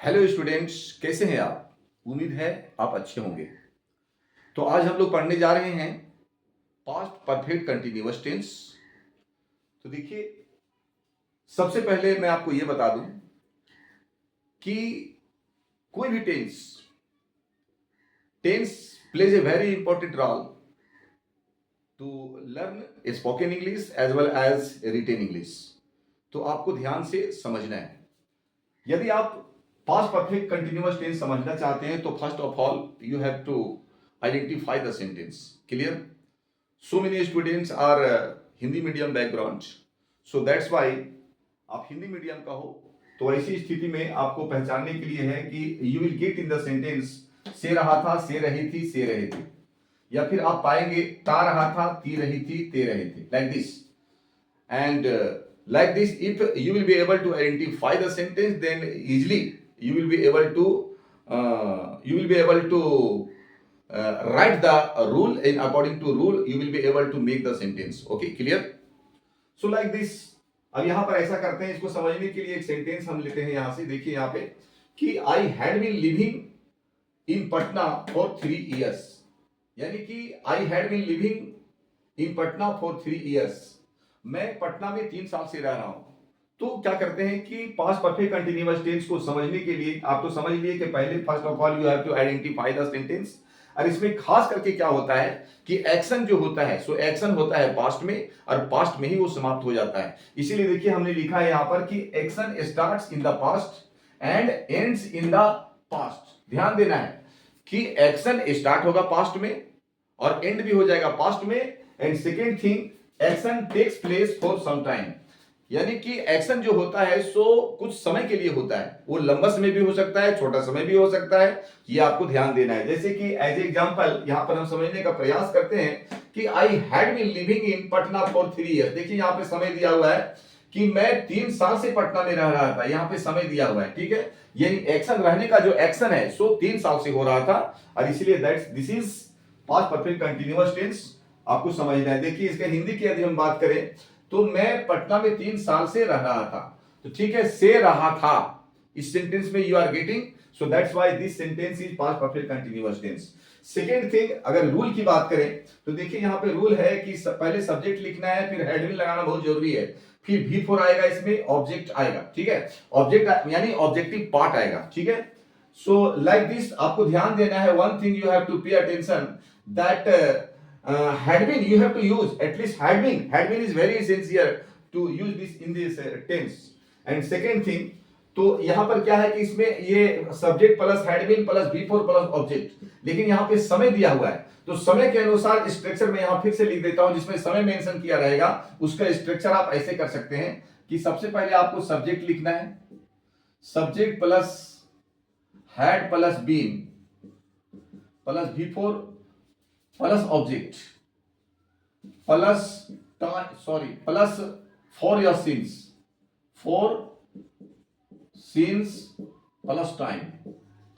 Hello students, कैसे हैं आप? उम्मीद है आप अच्छे होंगे। तो आज हम लोग पढ़ने जा रहे हैं पास्ट परफेक्ट कंटिन्यूअस टेंस। तो देखिए, सबसे पहले मैं आपको यह बता दूं कि कोई भी tense tense plays a very important role to learn spoken English as well as written English. तो आपको ध्यान से समझना है। यदि आप पास्ट परफेक्ट कंटिन्यूअस टेंस समझना चाहते हैं तो first of all you have to identify the sentence. Clear? So many students are Hindi medium background, so that's why आप हिंदी मीडियम का हो तो ऐसी स्थिति में आपको पहचानने के लिए है कि you will get in the sentence से रहा था, से रही थी, से रहे थे, या फिर आप पाएंगे ता रहा था, ती रही थी, ते रहे थे, like this. And like this, if you will be able to identify the sentence, then easily you will be able to write the rule, and according to rule you will be able to make the sentence. Okay, clear? So like this. अब यहां पर ऐसा करते हैं, इसको समझने के लिए एक सेंटेंस हम लेते हैं यहां से। देखिए यहां पे कि I had been living in Patna for 3 years, यानी कि I had been living in Patna for 3 years, मैं पटना में 3 साल से रह रहा हूं। तो क्या करते हैं कि पास्ट परफेक्ट कंटिन्यूअस टेंस को समझने के लिए आप तो समझ लिए कि पहले first of all you have to identify the sentence. और इसमें खास करके क्या होता है कि एक्शन जो होता है, सो एक्शन होता है पास्ट में, और पास्ट में ही वो समाप्त हो जाता है। इसीलिए देखिए हमने लिखा है यहां पर कि action starts in the past and ends in the past. ध्यान देना है कि एक्शन स्टार्ट होगा पास्ट में और एंड भी हो जाएगा पास्ट में। And second thing, action takes place for some time, यानी कि एक्शन जो होता है सो कुछ समय के लिए होता है। वो लंबा समय भी हो सकता है, छोटा समय भी हो सकता है, ये आपको ध्यान देना है। जैसे कि एज एग्जांपल यहां पर हम समझने का प्रयास करते हैं कि I had been living in Patna for 3 years। देखिए यहां पे समय दिया हुआ है कि मैं 3 साल से पटना में रह रहा था, यहां पे समय दिया हुआ है, ठीक है। यानी एक्शन रहने का जो एक्शन है सो 3 साल से हो रहा था, और इसलिए that's this is past perfect continuous tense. आपको समझना है। देखिए इसके हिंदी की यदि हम बात करें तो मैं पटना में 3 साल से रह रहा था, तो ठीक है, से रहा था इस सेंटेंस में you are getting, so that's why this sentence is past perfect continuous tense. Second thing, अगर रूल की बात करें तो देखिए यहां पे रूल है कि पहले सब्जेक्ट लिखना है, फिर हेड विल लगाना बहुत जरूरी है, फिर V4 आएगा, इसमें ऑब्जेक्ट आएगा, ठीक है, ऑब्जेक्ट यानी ऑब्जेक्टिव पार्ट आएगा, ठीक है। सो लाइक दिस आपको ध्यान देना है। One thing you have to pay attention that had been you have to use, at least had been is very essential to use this in this tense. And second thing, तो यहां पर क्या है कि इसमें ये subject plus had been plus V4 plus object, लेकिन यहां पे समय दिया हुआ है, तो समय के अनुसार स्ट्रक्चर में यहां फिर से लिख देता हूं जिसमें समय मेंशन किया रहेगा। उसका स्ट्रक्चर आप ऐसे कर सकते हैं कि सबसे पहले आपको सब्जेक्ट लिखना है, subject plus had plus been plus V4 plus object plus plus for your since, for since plus time,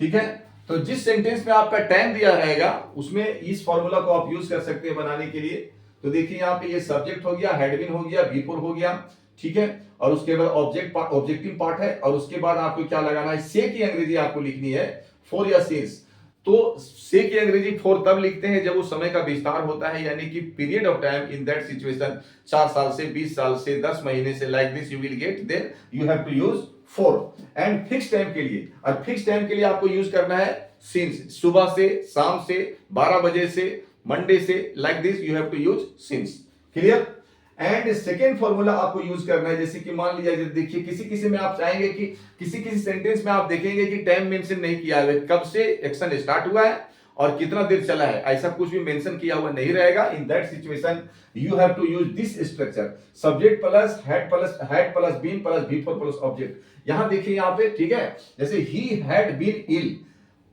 ठीक है। तो जिस सेंटेंस में आपका टाइम दिया रहेगा उसमें इस फॉर्मूला को आप यूज कर सकते हैं बनाने के लिए। तो देखिए यहाँ पे ये सब्जेक्ट हो गया, हेड बीन हो गया, V4 हो गया, ठीक है, और उसके बाद ऑब्जेक्टिव पार्ट है, और उसके बाद आपको क्या लगाना है, से की अंग्रेजी आपको लिखनी है फॉर या सीन्स। तो से की अंग्रेजी फॉर तब लिखते हैं जब उस समय का विस्तार होता है, यानी कि period of time in that situation 4 साल से, 20 साल से, 10 महीने से, like this you will get, then you have to use for. And fix time के लिए, और फिक्स टाइम के लिए आपको यूज करना है सिंस, सुबह से, शाम से, 12 बजे से, मंडे से, like this you have to use since. Clear? And second formula आपको यूज करना है, जैसे कि मान लीजिए देखिए किसी किसी में आप चाहेंगे कि किसी किसी सेंटेंस में आप देखेंगे कि टाइम मेंशन नहीं किया है, कब से एक्शन स्टार्ट हुआ है और कितना देर चला है, ऐसा कुछ भी मेंशन किया हुआ नहीं रहेगा। In that situation you have to use this structure, subject plus had plus been plus V4 plus object. यहां देखिए यहां पे, ठीक है, जैसे ही हैड बीन इल,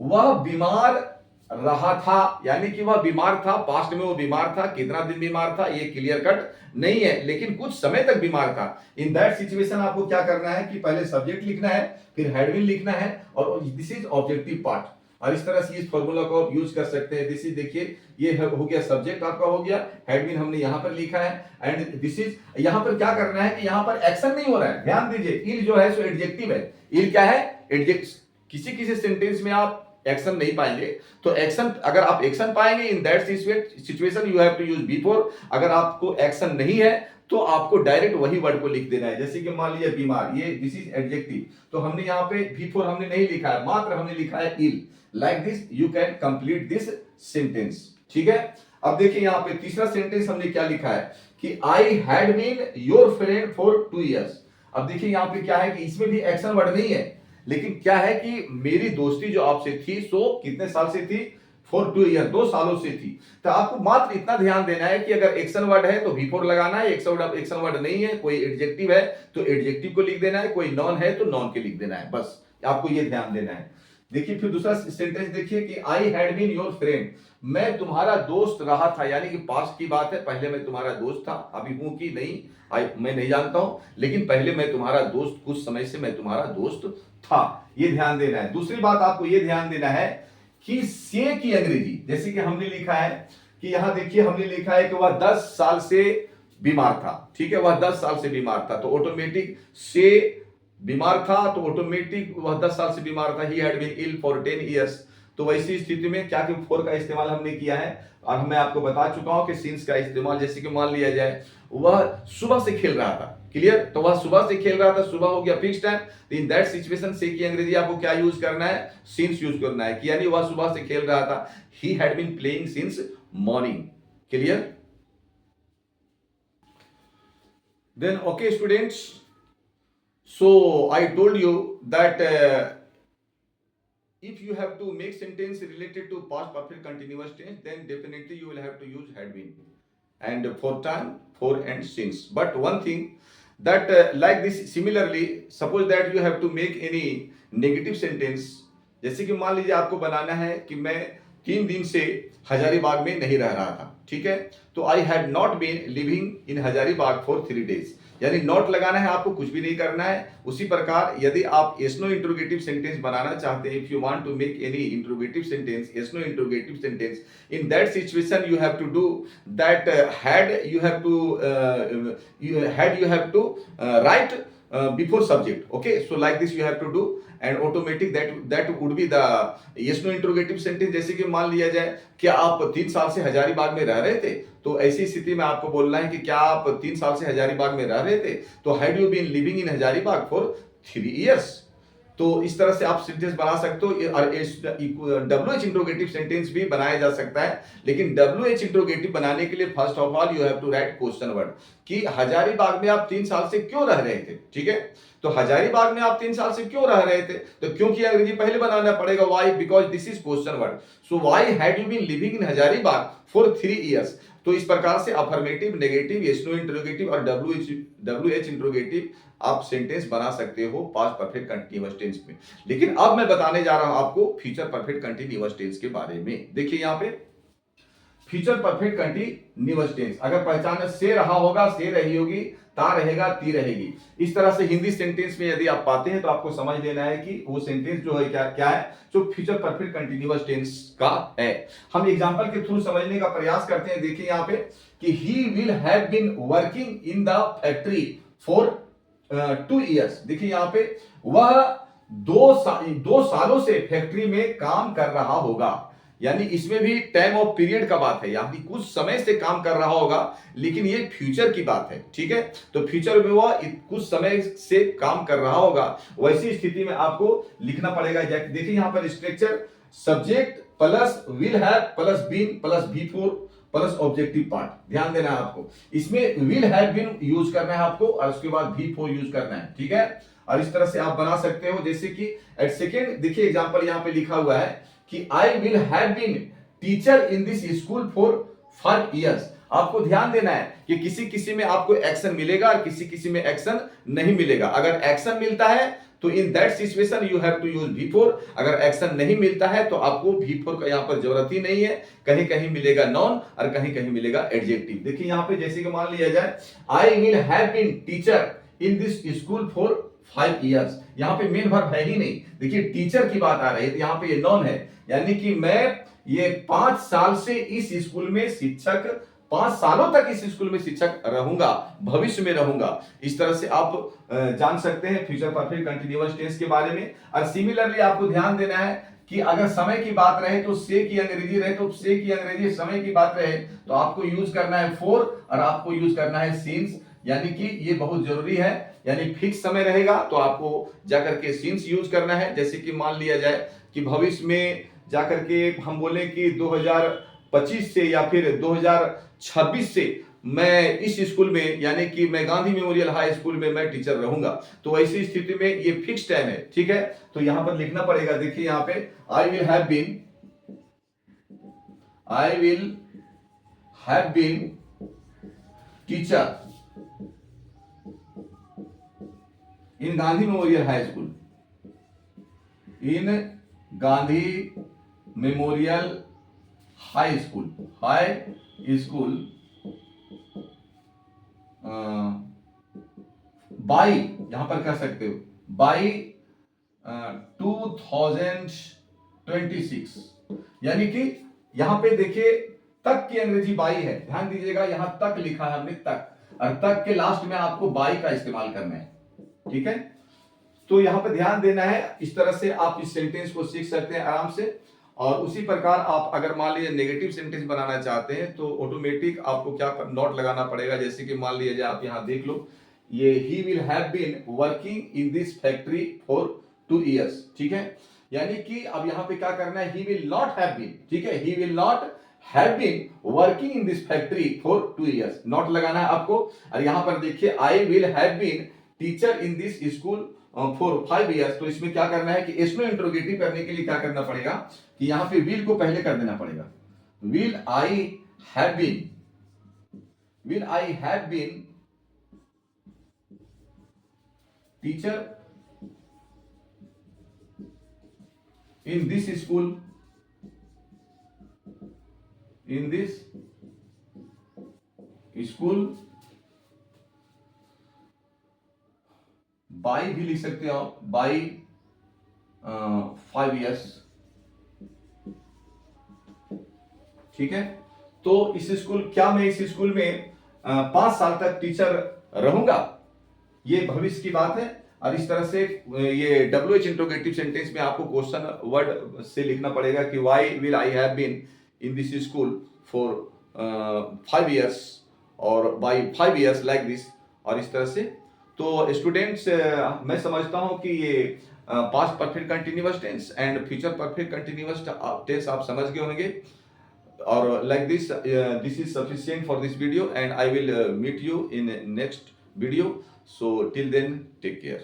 वह बीमार रहा था, यानी कि वह बीमार था, पास्ट में वो बीमार था, कितना दिन बीमार था ये क्लियर कट नहीं है, लेकिन कुछ समय तक बीमार था। इन दैट सिचुएशन आपको क्या करना है कि पहले सब्जेक्ट लिखना है, फिर हेड विल लिखना है, और दिस इज ऑब्जेक्टिव पार्ट, और इस तरह से इस फॉर्मूला को आप यूज कर सकते हैं। दिस इज, देखिए ये हो गया सब्जेक्ट आपका, हो गया हेड विल हमने यहां पर लिखा है, एंड दिस इज, यहां पर क्या करना है कि यहां पर एक्शन नहीं हो रहा है, ध्यान दीजिए, इल जो है सो एडजेक्टिव है, इल क्या है, किसी किसी सेंटेंस में आप एक्शन नहीं पाएंगे, तो एक्शन अगर आप एक्शन पाएंगे in that situation you have to use before. अगर आपको एक्शन नहीं है तो आपको डायरेक्ट वही वर्ड को लिख देना है। जैसे कि मान लीजिए बीमार, ये दिस इज एडजेक्टिव, तो हमने यहाँ पे बिफोर हमने नहीं लिखा है, मात्र हमने लिखा है ill. Like this you can complete this sentence. ठीक है, अब देखिए यहाँ पे तीसरा सेंटेंस हमने क्या लिखा है कि I had been your friend for 2 years। अब देखिए यहाँ पे क्या है कि इसमें भी एक्शन वर्ड नहीं है, लेकिन क्या है कि मेरी दोस्ती जो आपसे थी सो कितने साल से थी, फॉर 2 years, 2 सालों से थी। तो आपको मात्र इतना ध्यान देना है कि अगर एक्शन वर्ड है तो बिफोर लगाना है, एक्शन वर्ड नहीं है, कोई एडजेक्टिव है तो एडजेक्टिव को लिख देना है, कोई नॉन है तो नॉन के लिख देना है, बस आपको ये ध्यान देना है। देखिए फिर दूसरा सेंटेंस देखिए कि I had been your friend, मैं तुम्हारा दोस्त रहा था, यानी कि पास्ट की बात है, पहले मैं तुम्हारा दोस्त था, अभी हूं कि नहीं मैं नहीं जानता हूं, लेकिन पहले मैं तुम्हारा दोस्त, कुछ समय से मैं तुम्हारा दोस्त था, ये ध्यान देना है। दूसरी बात आपको ये ध्यान देना है कि से की अंग्रेजी, जैसे कि हमने लिखा है कि यहां देखिए हमने लिखा है कि वह 10 साल से बीमार था। ठीक है, वह 10 साल से बीमार था, तो ऑटोमेटिक से बीमार था तो ऑटोमेटिक वह 10 साल से बीमार था, he had been ill for 10 years। तो वैसी स्थिति में क्या कि फॉर का इस्तेमाल हमने किया है, और मैं आपको बता चुका हूं कि सिंस का इस्तेमाल, जैसे कि मान लिया जाए वह सुबह से खेल रहा था, क्लियर, तो वह सुबह से खेल रहा था, सुबह हो गया फिक्स टाइम, तो इन दैट सिचुएशन से की अंग्रेजी आपको क्या यूज करना है, सिंस यूज करना है, कि यानी वह सुबह से खेल रहा था, he had been playing since morning, clear. Then okay students, so I told you that if you have to make sentence related to past perfect continuous tense, then definitely you will have to use had been, and for time, for and since. But one thing that like this, similarly suppose that you have to make any negative sentence, जैसे कि मान लीजिए आपको बनाना है कि मैं 3 दिन से हजारीबाग में नहीं रह रहा था। ठीक है, तो I had not been living in Hazaribagh for 3 days, यानी नॉट लगाना है, आपको कुछ भी नहीं करना है। उसी प्रकार यदि आप एस नो इंट्रोगेटिव सेंटेंस बनाना चाहते हैं, if you want to make any interrogative sentence, yes no interrogative sentence, in that situation you have to do that had you have to write before subject, okay, so like this you have to do, and automatic that would be the yes no interrogative sentence। जैसे कि मान लिया जाए कि आप 3 साल से हजारीबाग में रह रहे थे, तो ऐसी स्थिति में आपको बोलना है कि क्या आप 3 साल से हजारीबाग में रह रहे थे, तो had you been living in Hazaribagh for 3 years। तो इस तरह से आप सेंटेंस बना सकते हो, और WH इंट्रोगेटिव सेंटेंस भी बनाया जा सकता है, लेकिन WH इंट्रोगेटिव बनाने के लिए first of all you have to write question word, कि हजारीबाग में आप 3 साल से क्यों रह रहे थे। ठीक है, तो हजारीबाग में आप 3 साल से क्यों रह रहे थे, तो क्योंकि अंग्रेजी पहले बनाना पड़ेगा, why, because this is question word, so why had you been living in Hazaribagh for 3 years। तो इस प्रकार से affirmative, negative, yes no interrogative और WH इंट्रोगेटिव आप सेंटेंस बना सकते हो पास्ट परफेक्ट कंटीन्यूअस टेंस में। लेकिन अब मैं बताने जा रहा हूं आपको फ्यूचर परफेक्ट कंटीन्यूअस टेंस के बारे में। देखिए यहां पे फ्यूचर परफेक्ट कंटीन्यूअस टेंस अगर पहचान से रहा होगा, से रही होगी, ता रहेगा, ती रहेगी, इस तरह से हिंदी सेंटेंस में यदि आप पाते हैं तो आपको समझ लेना है कि वो सेंटेंस जो है क्या है, जो फ्यूचर परफेक्ट कंटीन्यूअस टेंस का है। हम एग्जांपल के थ्रू समझने का प्रयास करते हैं। देखिए यहाँ पे कि he will have been working in the factory for 2 years। देखिए यहाँ पे वह 2 सालों से फैक्ट्री में काम कर रहा होगा, यानी इसमें भी टाइम ऑफ पीरियड का बात है, यानी कुछ समय से काम कर रहा होगा, लेकिन ये फ्यूचर की बात है। ठीक है, तो फ्यूचर में वह कुछ समय से काम कर रहा होगा, वैसी स्थिति में आपको लिखना पड़ेगा। देखिए यहाँ पर structure, subject plus will have plus been plus before plus objective part, ध्यान देना है आपको। इसमें विल हैव बीन यूज करना है आपको, और उसके बाद बिफोर यूज करना है। ठीक है, और इस तरह से आप बना सकते हो, जैसे कि एट सेकेंड, देखिए एग्जांपल यहाँ पे लिखा हुआ है कि I will have been teacher in this school for 5 years। आपको ध्यान देना है कि किसी किसी में आपको एक्शन मिलेगा और किसी किसी में एक्शन नहीं मिलेगा। अगर एक्शन मिलता है तो in that situation you have to use before, अगर एक्शन नहीं मिलता है तो आपको बिफोर का यहाँ पर जरूरत ही नहीं है, कहीं कहीं मिलेगा नॉन और कहीं कहीं मिलेगा एडजेक्टिव। देखिए यहाँ पे जैसे कि मान लिया जाए I will have been teacher in this school for 5 years, यहाँ पे मेन वर्ब है ही नहीं। देखिए टीचर की बात आ रही है, तो यहाँ पे ये नॉन है, यानी कि मैं ये 5 साल से इस स्कूल में शिक्षक 5 सालों तक इस स्कूल में शिक्षक रहूंगा, भविष्य में रहूंगा। इस तरह से आप जान सकते हैं फ्यूचर परफेक्ट कंटिन्यूअस टेंस के बारे में। और सिमिलरली आपको ध्यान देना है कि अगर समय की बात रहे तो से की अंग्रेजी रहे तो से की अंग्रेजी, समय की बात रहे तो आपको यूज करना है फॉर और आपको यूज करना है सिंस, यानी कि ये बहुत जरूरी है। यानी फिक्स समय रहेगा तो आपको जाकर के सिंस यूज करना है। जैसे कि मान लिया जाए कि भविष्य में जाकर के हम बोले कि 2025 से या फिर 2026 से मैं इस स्कूल में, यानी कि मैं गांधी मेमोरियल हाई स्कूल में मैं टीचर रहूंगा, तो ऐसी स्थिति में ये फिक्स टाइम है, ठीक है। तो यहां पर लिखना पड़ेगा, देखिए यहां पे I will have been teacher in Gandhi memorial high school, in Gandhi memorial high school by, यहां पर कह सकते हो बाई 2026, यानी कि यहां पे देखिए तक की अंग्रेजी बाई है, ध्यान दीजिएगा यहां तक लिखा है हमने तक, और तक के लास्ट में आपको बाई का इस्तेमाल करना है, ठीक है। तो यहां पे ध्यान देना है। इस तरह से आप इस सेंटेंस को सीख सकते हैं आराम से। और उसी प्रकार आप अगर मान लीजिए नेगेटिव सेंटेंस बनाना चाहते हैं तो ऑटोमेटिक आपको क्या नोट लगाना पड़ेगा। जैसे कि मान लीजिए आप यहां देख लो, ये he will have been working in this factory for 2 years, ठीक है। यानी कि अब यहां पे क्या करना है, he will not have been, ठीक है, he will not have been working in this factory for 2 years, not लगाना है आपको। और यहां पर देखिए I will have been teacher in this school for 5 years, तो इसमें क्या करना है कि इसमें इंट्रोगेटिव करने के लिए क्या करना पड़ेगा कि यहां पे विल को पहले कर देना पड़ेगा। Will I have been teacher in this school by भी लिख सकते हो आप, बाई 5 years, ठीक है। तो इस स्कूल, क्या मैं इस स्कूल में 5 साल तक टीचर रहूंगा, ये भविष्य की बात है। और इस तरह से ये WH इंट्रोगेटिव सेंटेंस में आपको क्वेश्चन वर्ड से लिखना पड़ेगा कि why will I have been in this school for 5 years और बाई 5 years लाइक दिस, और इस तरह से। तो स्टूडेंट्स मैं समझता हूं कि ये past perfect continuous tense and future perfect continuous tense आप समझ गए होंगे। और like this is sufficient for this video, and I will meet you in next video. So till then, take care.